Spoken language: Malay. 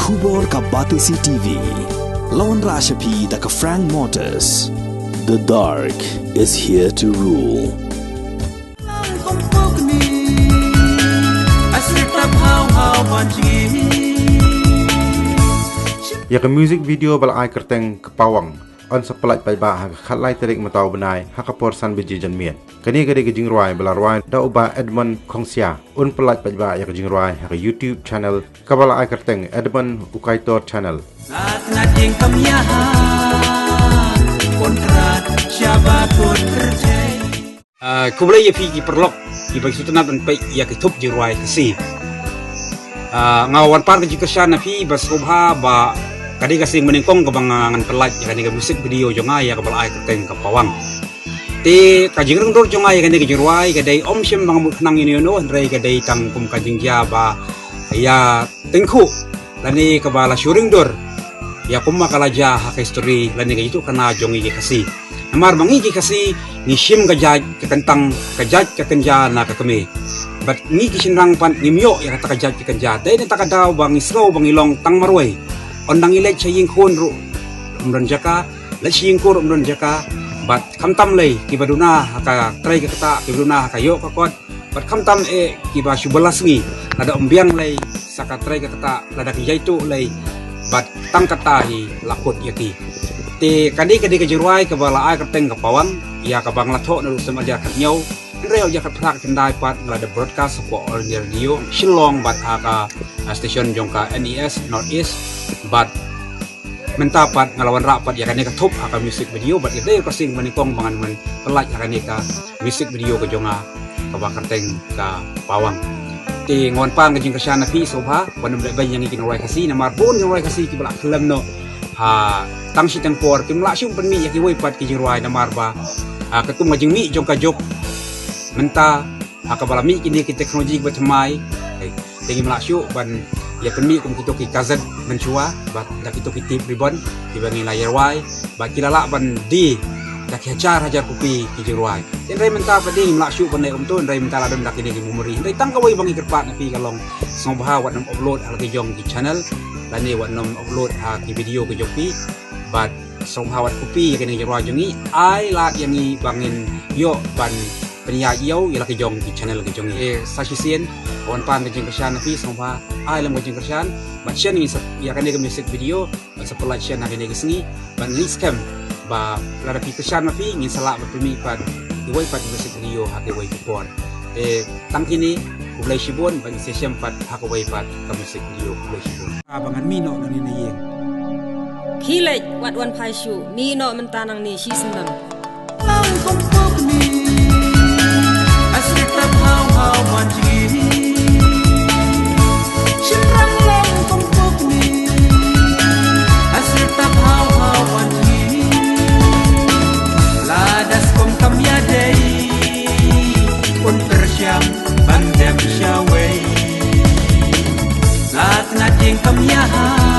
Khubor ka Batisi TV. Lawan Rashapi da ka Frank Motors. The dark is here to rule. Ya ke music video bal ai kerteng ke pawang on sepelat pai ba ha khalai terik matau benai ha ka porsan beji jan mien kani gade ke jingruai bala ruai da uba Edmund Khongsia un pelat pai ba ya ke jingruai ha ke YouTube channel ka bala ai kerteng Edmund Ukaitor channel saat nading kamiaha kontrat syabatut kerjai kublai ya pi perlok ki bagi sutunat an pai ya ke top jingruai kasi ngawan par ke jikesan pi bas ubha ba kadi kasing meningkong kebangangan pelat ya kani musik video jonga ya kabal ai kerteng ke pawang ti kajing rung dor jonga ya kani kejirwai kadai om syem bang nang ini no ndrai kadai tang kum kajing ja ba ya tengku lani kabala syuring dor ya kum makalaja hak history lani itu kana jongi ke kasi amar mangi ke kasi ni syem kajaj ke kentang kajaj ke kenja na ke kemi bat ni kisinrang pan ngimyo ya kata kajaj ke kenja dai ni takadaw bang isro bang ilong tang marwai ondang ilek chaying khon ru umron jaka la chaying kur umron jaka bat khamtam lei kibaduna haka trai ka kata kibaduna haka yo ka kot bat khamtam e kiba shubalasngi ada ombiang lei saka trai ka kata lada ki jaitu lei bat tang kata hi lakut yaki te kadi ka jirwai ka bala ai kateng ka pawang ya ka bang latho na rusem aja kat nyau reo ja kat phrak kendai pat lada broadcast ko ordinary radio shillong bat haka station jongka NES Northeast bat mentapat ngelawan rapat ya kaneka top aka music video bat ide kasing manikong bangan men pelat ya kaneka music video ke jonga ka bakarteng ka pawang ti ngon pang ke jing kesyana pi sobha ban ban yang ikin roi kasi na marbon yang roi kasi ki balak film no ha tang si tang por ki mla syum penmi ya ki woi pat ki jing roi na marba ketum ngajing mi jongka jok menta aka balami kini ki teknologi batmai tingi mla syu ban ya penmi kum kita ki kazat mencua bat dak itu ki tip ribbon dibangi layar wai bat kilala ban di dak hajar kupi ki jirwai den rai menta padi mla syu ban om tun rai menta ladon dak ini ki memori rai tangkawai bangi kerpat napi kalong song baha wat nam upload al ki jong ki channel lani wat nam upload ha ki video ki jopi bat song baha wat kupi ya kini jirwai jongi ai lat yangi bangin yo ban penia yau ila ki jong ki channel ki jongi sasisien kawan pan ke jengkersan napi songpa ai lam ke jengkersan bat sian ni ya kan music video sepelat sian nak ni sengi ban ni scam ba lada pi kersan napi ngin salak berpemi pan iwai pat music video hak iwai por tang kini ulai sibon ban session pat hak iwai pat ke music video ulai sibon abangan mino nang ni yeng hilej wat wan pai shu mino mentanang ni si sendam lang kong pok ni asli tap hau manji bandem syawai saat nading kamiaha